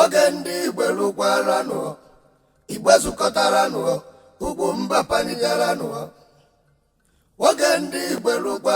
Wagendi Igbo Igbo Nsukka UGWUMBA panigarano. Wagendi Igbo Igbo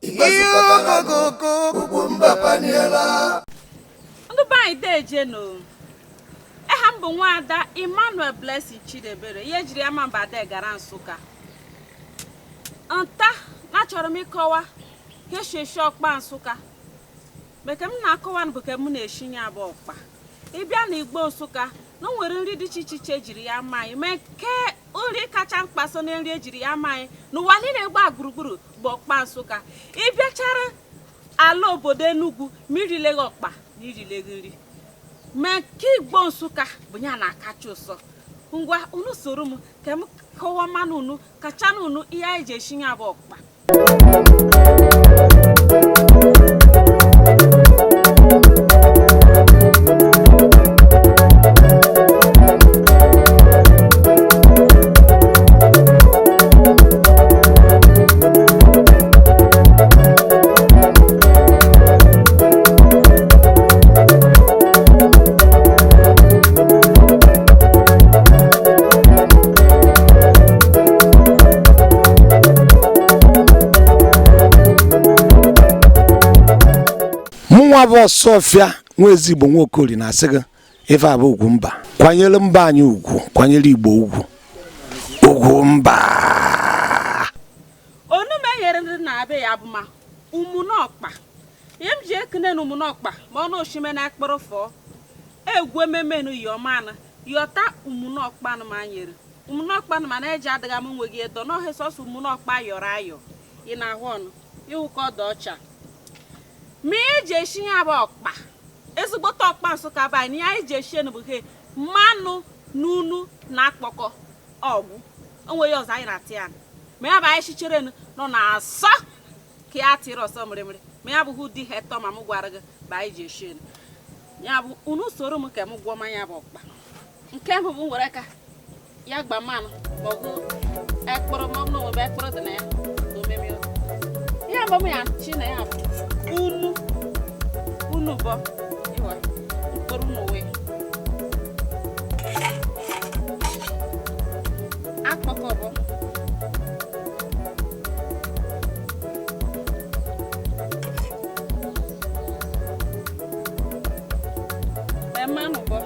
Nsukka UGWUMBA paniela. Ndu ba ideje no. Ehambo nwada Emmanuel Blessing Chidebere ye jiri amamba da Egara Nsukka. Anta na chọrọ m ikowa ke sheshe okpa Nsukka. Beke m na-akọwa bụ ke m na-eshinye abụ ọkpa. Ịbịa na Igbo Nsukka no nwere nri dị iche iche jiri ya mai me ke nri kacha mkpa so na nri ejiri ya mai n'ụwa niile gba gburugburu bụ ọkpa Nsukka. Ịbịachara ala obodo Enugu mmiri leghe ọkpa na irilege nri. Me ke Igbo Nsukka bụ ya na-akacha ụsọ. Ngwa unu soro m ka m kọwa manụ unu kacha unu ihe anyị ji eshinye abụ ọkpa. Nwa Sofia nwezi Igbo nwokori na asịgị ife abụ UGWUMBA kwanyere mba anyị ugwu kwanyere Igbo ugwu UGWUMBA Onu menyere ndị na-abịa ya bụ ma umunokpa yem ji ekene na umunokpa ma ọnụ oshime na akpọrọ fọ egwu ememe nu yomana yota umunokpa na manyere umunokpa na mana eji adaga m nwe gị edo no he sosu umunokpa yọrọ ayọ ị na-ahụ ọnụ iwu ka ọ dị ọcha mi eji eshinye abụ ọkpa ezigbo ọkpa Nsukka ba ni anyị ji eshie bụ he mmanụ nunu na akpọkọ ọgwụ onwe ya ọzọ anyị na-atị ya ma ya bụ anyị shichere nọ na asọ ka ya tiri ọsọ mịrịmịrị ma ya bụ di hetọ ma m gwara gị ba anyị ji eshie ya bụ unu soro m ka m gwọ manya bụ ọkpa nke mbụ bụ nwere ka ya gba mmanụ ma ọ bụ ekpọrọ ma ọ bụ na onwebe ekpọrọ dị na ya na omeme ya mbụ m ya chi na ya bụ unu bo iwa mkpụrụ n'onwe akpọkọ bụ mmanụ bụ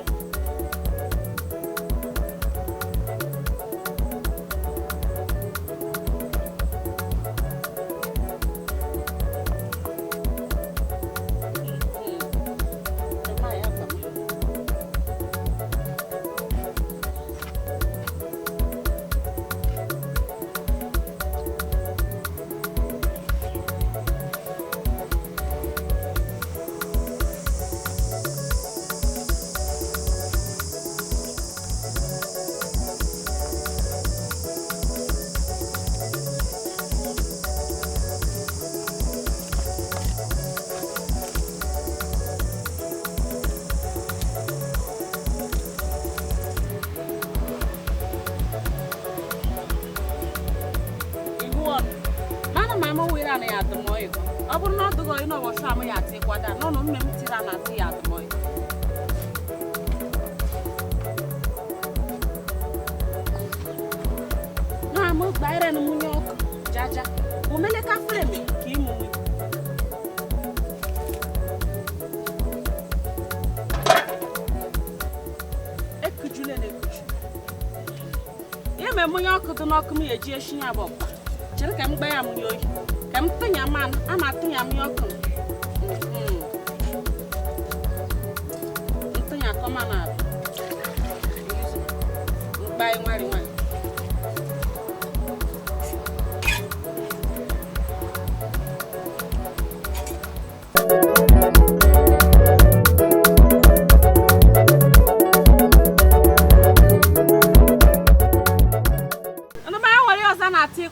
ọ bụrụ na ọ dụgo ị nọwọ sham ya ati kwada nọ no mme m tira na ati ya atụmọ na mo gbaire no munye ọkụ jaja o mele ka frame ka imu mu ekujule na ekuju ye me munye ọkụ dị n'ọkụ m eji eshinya bụ ọkpa chere ka m gba ya munye oyi ka m tinya man ama tinya m ọkụ tinya kọma na mgba nwari nwari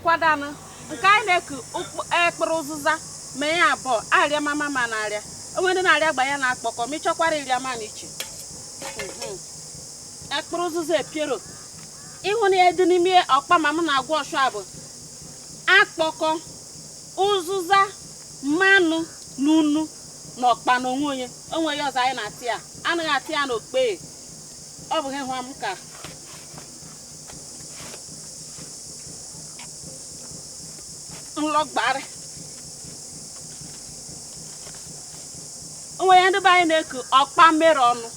kwadana nke anyị na-eku ekpụrụ ụzụza mee ya abụọ arịa mama ma na-arịa onwe ndị na-arịa gba ya na-akpọkọ ma ịchọkwara iri ama na iche ekpụrụ ụzụza epiero ịhụ na ya dị n'ime ọkpa ma m na-agwa ọsụ abụ akpọkọ ụzụza mmanụ nunu n'ọkpa na onwe onye ọzọ anyị na-atị ya anaghị atị ya n'okpe ọ bụ ihe hụ m ka nlọgbarị onwe ya ndị be anyị na-eku ọkpa mmere ọnụ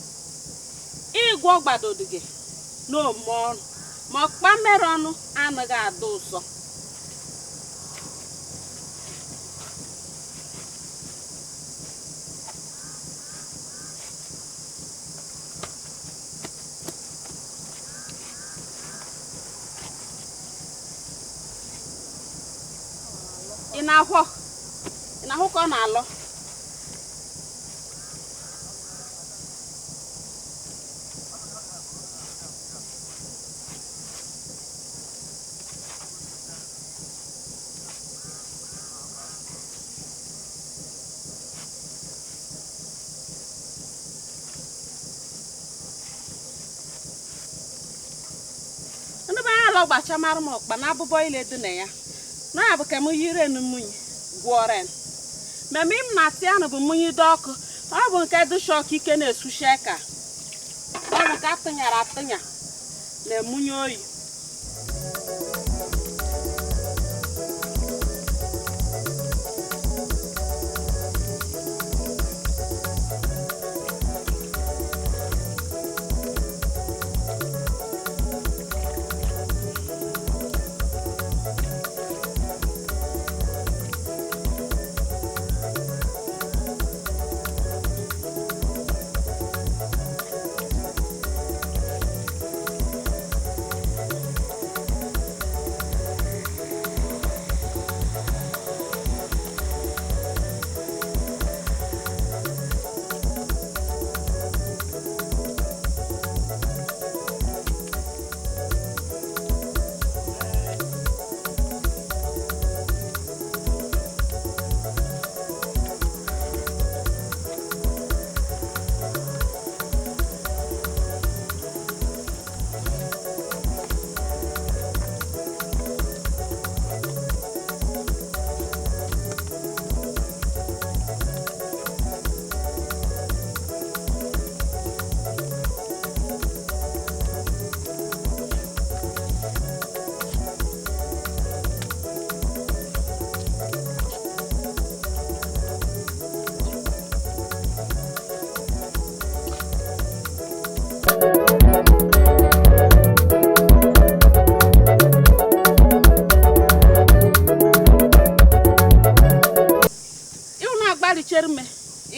ịgwọ gbadodige n'ome ọnụ ma ọkpa mmere ọnụ anaghị ada ụzọ ị na-ahụ ka ọ na-alọ ndị be anyị alọ gbacha mara m ọkpa na abụbọ ile dị na ya na bụ ka m yiri enu munyi gwọren meme m na-atị anụ bụ munyi dị ọkụ ọ bụ nke dị shọk ike na-esushi ka ọ bụ nke atụnyara atụnya na-emunye oyi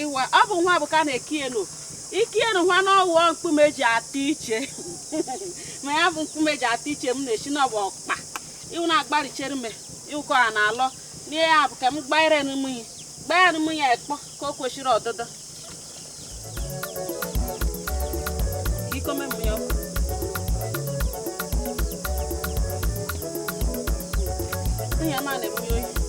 iwa ọ bụ nwa bụ ka na-ekienu ikienu nwa na ọwụọ mkpume eji ata iche ma ya bụ mkpume eji ata iche m na-eshi n'ọbụ ọkpa iwu na-agbarichere me ịwụkọ a na-alọ n'ihe ya bụ ka m gbanyere n'munye ekpọ ka o kwesịrị ọdụdụ ikome munye ọkụ ihe ma na-emunye oyi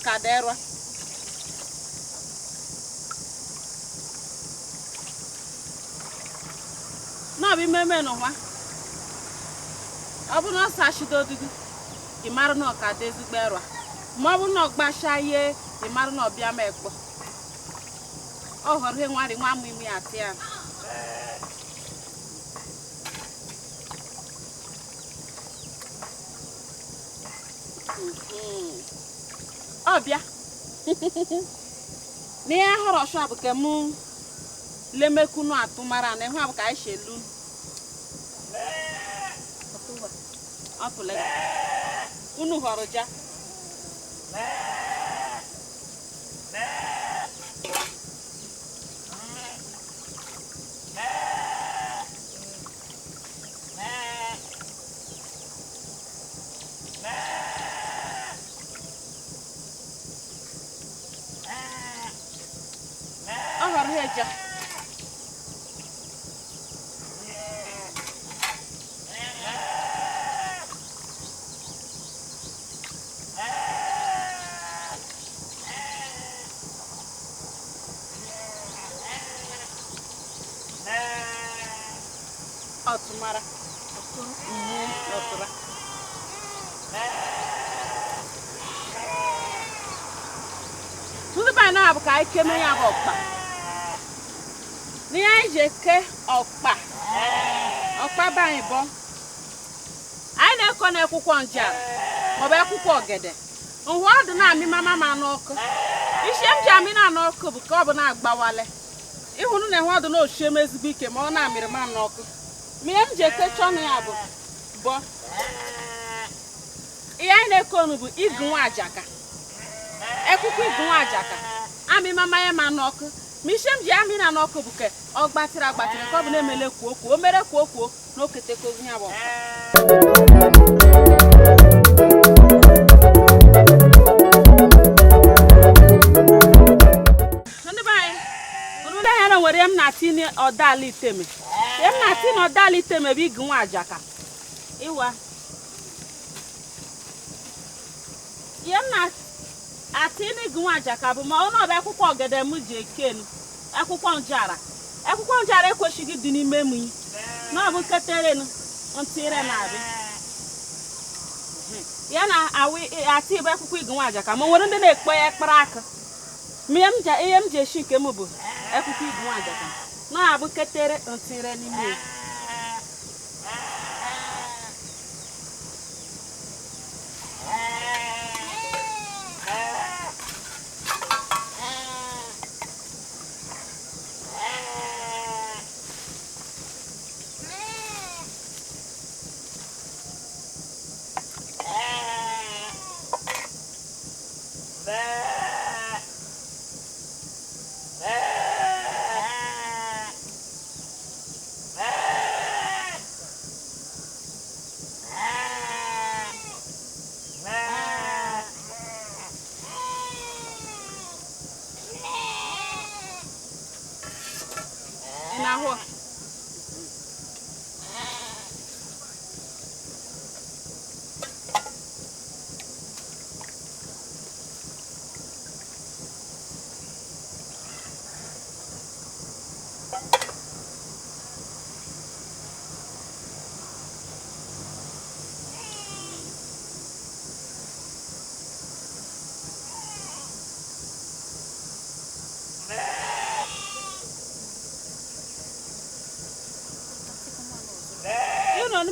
Caderwa na bi meme no hwa obu no sa shido dudu imaru no ka dezigbo erwa mo bu no gbasha ye imaru no bia ma ekpo o horo he nwari nwa mu imi ati ya Ọbịa. N'ihe họrọ shop ke mụ lemekunu atụmara na ihu abụ ka anyị shelu. Ọtụle. Unu họrọ ja. Ja. Otumara. Otura. Tudo bem na abu kai keme ya bokpa. Ni anyị je ke ọkpa ba anyị bụ anyị na-ekọ n'akwụkwọ njara maọbụ akwụkwọ ogede nhụ ọdụ na-amị mama ma n'ọkụ isi m ji amị na n'ọkụ bụ ka ọ bụ na-agbawale ịhụnụ na ọdụ na ochie m ezigbo ike ma ọ na-amịrị ma n'ọkụ ma ihe m ji ekecha ọnụ ya bụ ihe anyị na-ekọ ọnụ bụ igu nwa ajaka ekwukwu igu nwa ajaka amị mama ya ma n'ọkụ Mishem ji amina n'ọkụ bụ ke ọ gbatịrị agbatịrị ka ọ bụ na-emele kwuo kwuo o mere kwuo kwuo n'oketeke ozi ya bụ ndị be anyị ndị ahịa na nwere m na-atinye ọdala iteme m na-atinye ọdala iteme bụ igi nwa ajaka ịwa ihe m na-atinye igi nwa ajaka bụ ma ọ na-ọbịa akwụkwọ ogede m ji ekenu akwụkwọ njara ekwesịghị dị n'ime m na ọ bụ ketere ntire na-abịa ya na ati ibe akwụkwọ igi nwa ajaka ma nwere ndị na-ekpe ya ekpere aka ihe m ji eshi nke m bụ akwụkwọ igi nwa ajaka na-abụ ketere ntire n'ime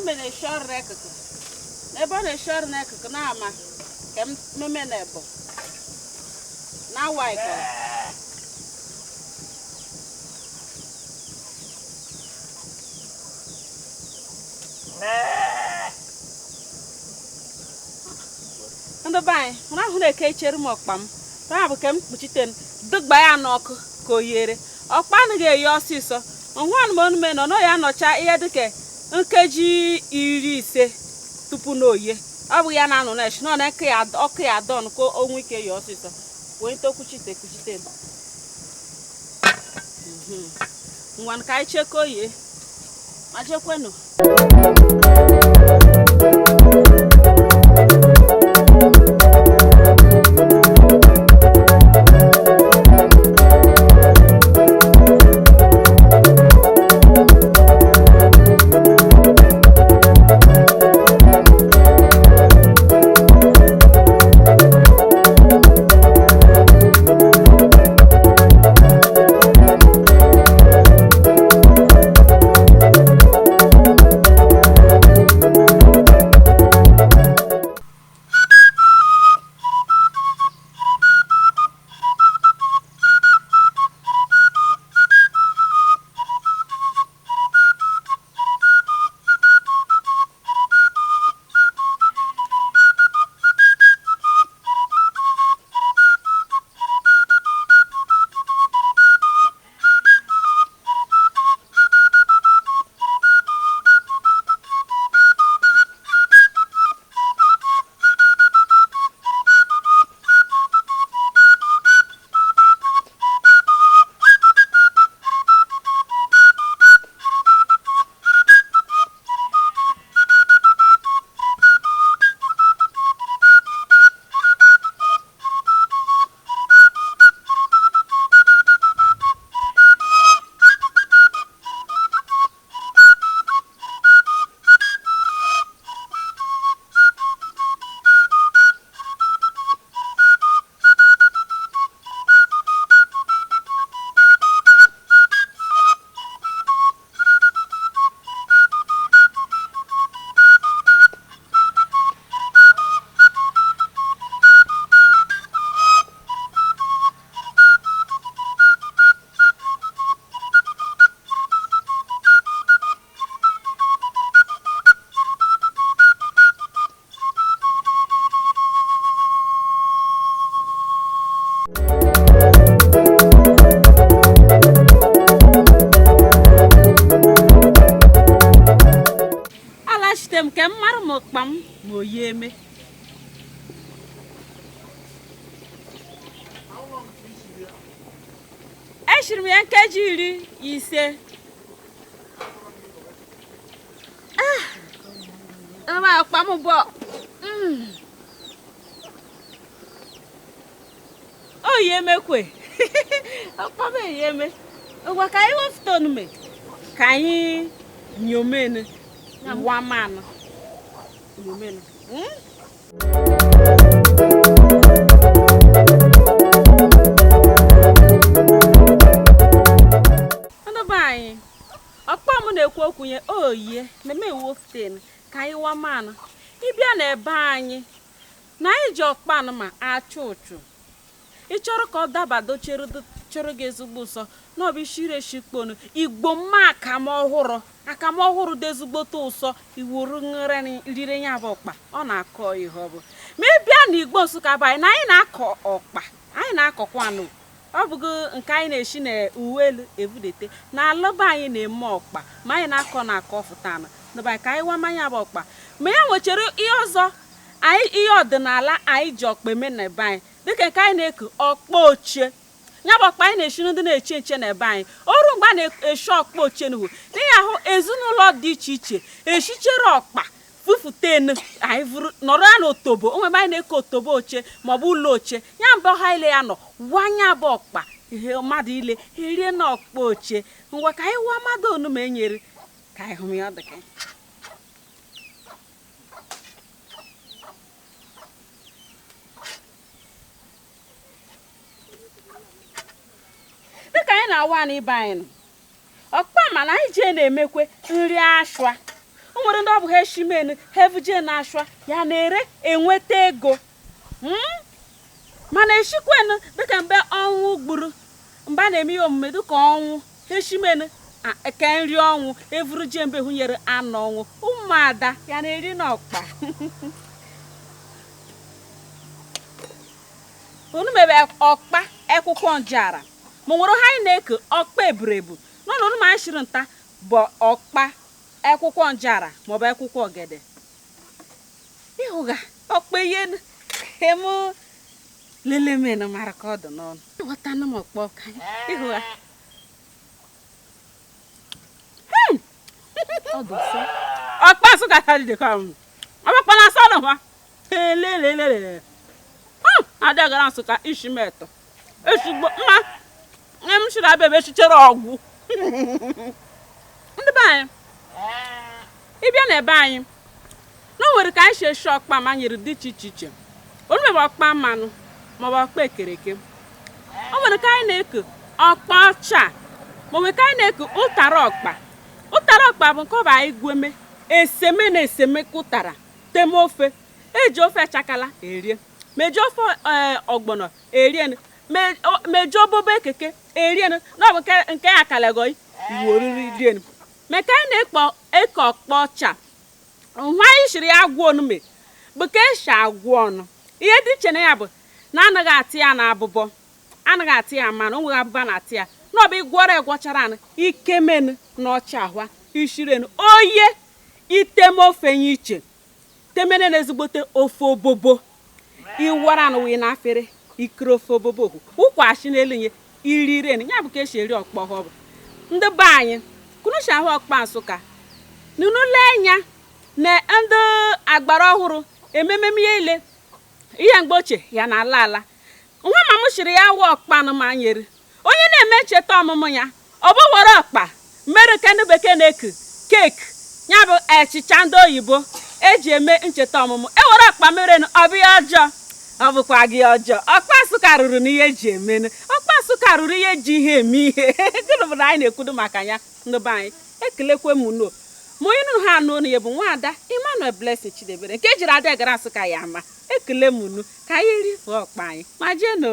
mene shor rekeke ebe ọ na-eshor nekeke na ama ke meme na ebo na waiko ndị bai na hụ na ke chere m ọkpa m na bụ ke m kpuchiten dugba ya n'ọkụ ka oyere ọkpa na ga-eyi ọsịsọ nwan m onume nọ ya nọcha ihe dịka nkeji 50 tupu na oye ọ bụ ya na anọ na eshi nọ na ọkụ ya don ka onwe ike yi ọsịsọ wee tokwuchite kuchite ngwan ka anyị cheko oye ma jekwenu eshiri m ya nkeji 15. Ama akpa m bo. O yemekwe. Akpa me yeme. Ogwa ka anyị wefute onume. Ka anyị nyomene. Wa man. Nyomene. Ọkpa m na-ekwu okwu nye oye meme woften ka anyị wa mana ịbịa na ebe anyị na anyị ji ọkpa ma achụ ụchụ ịchọrọ ka ọ dabado chere gị ezigbo ụsọ na ọ bụ shire shikponu Igbo mma akamọhụrụ dị ezigbote ụsọ iwuru ngere rire nya bụ ọkpa ọ na-akọ ihe ọ bụ ma ịbịa na Igbo Nsukka bụ anyị na anyị na-akọ ọkpa anyị na-akọkwanụ ọ bụgo nke anyị na-eshi na uwe elu evudete na alụba anyị na-eme ọkpa ma anyị na-akọ ọfụtana n'ụba ka anyị wamanya bụ ọkpa ma ya nwechara ihe ọzọ anyị ihe ọdịnala anyị ji ọkpa eme na ebe anyị dịka nke anyị na-eku ọkpa ochie ya bụ ọkpa anyị na-eshi ndị na-eche nche na ebe anyị ọrụ mgbe a na-eshi ọkpa ochie n'ihu n'ihi ahụ ezinụlọ dị iche iche esichere ọkpa fufutenu anyị vuru nọrọ ya n'otobo onwe ebe anyị na-eke otobo ochie maọbụ ụlọ ochie ya mgbe ọha ile ya nọ wanya bụ ọkpa ihe mmadụ ile erie na ọkpa ochie ngwa ka anyị wa mmadụ onu ma enyere ka anyị hụ ya dịka dịka anyị na-awa n'ibe anyị ọkpa mana anyị jee na-emekwe nri ashwa o nwere ndị ọ bụ ha eshimenu ha evuje na ashwa ya na-ere enweta ego mana eshikwenu dịka mgbe ọnwụ gburu mgbe a na-eme ihe omume dịka ọnwụ eshimenu ke nri ọnwụ evuru je mbe hụnyere anụ ọnwụ ụmụada ya na-eri n'ọkpa unu mebe ọkpa ekwụkwọ njara ma nwere ha anyị na-eke ọkpa eburebu n'ụlọ unu ma anyị shiri nta bụ ọkpa ekwụkwọ njara maọbụ ekwụkwọ ogede ịhụga ọkpa ihe emu lelemenu mara ka ọ dị n'ọnụ ịghọtanụ m ọkpa ọka ịhụga ọkpa Nsukka ka dị ka ọkpa na asọ nwa lelelele ada Egara Nsukka ishimeto ezigbo mma m shiri abịa ebe chichere ọgwụ ndị be anyị ịbịa na ebe anyị na o nwere ka anyị sheshi ọkpa ma nyere dị iche iche onu mebe ọkpa mmanụ maọbụ ọkpa ekereke o nwere ka anyị na-eke ọkpa ọcha maọbụ ka anyị na-eke ụtara ọkpa bụ nke ọ bụ anyị gweme eseme na eseme kụtara teme ofe eji ofe chakala erie meji ofe ọgbọnọ erie meji obobo ekeke erie na ọ bụ nke ya kalagoi iwu oriri rie meka anyị na-eke ọkpa ọcha nwa anyị shiri ya agwọ onume bụ ka esi agwọ ọnụ ihe dị iche na ya bụ na anaghị atị ya na abụbọ anaghị atị ya mana o nweghị abụba na atị ya na ọ bụ ịgwọrọ egwọchara anụ ikemenu na ọcha ahwa ishirenu oye iteme ofe nye iche temene na ezigbote ofe obobo iwara anụ wee na afere ikiri ofe obobo ụkwashi n'elu nye irirenu ya bụ ka esi eri ọkpa ọhụrụ ndị be anyị kunushi ahụ ọkpa Nsukka n'ụlọ anya na ndị agbara ọhụrụ ememe ihe ile ihe mgbe ochie ya na ala nwa ma m shiri ya wa ọkpa ma nyere onye na-eme ncheta ọmụmụ ya ọ bụ were ọkpa mere ka ndị bekee na-eku keeki ya bụ echicha ndị oyibo eji eme ncheta ọmụmụ ewere ọkpa mere ọbịa ọjọọ ọ bụkwa gị ọjọọ ọkpa Nsukka rụrụ n'ihe eji emenu ọkpa Nsukka rụrụ ihe eji ihe eme ihe gịnị bụ na anyị na-ekwudo maka ya ndị be anyị ekelekwe m no ma onye nụrụ ha anụ onu ya bụ nwaada Emmanuel Blessing Chidebere nke jiri ada Egara Nsukka ya ama ekele m nu ka anyị rifuo ọkpa anyị ma jee no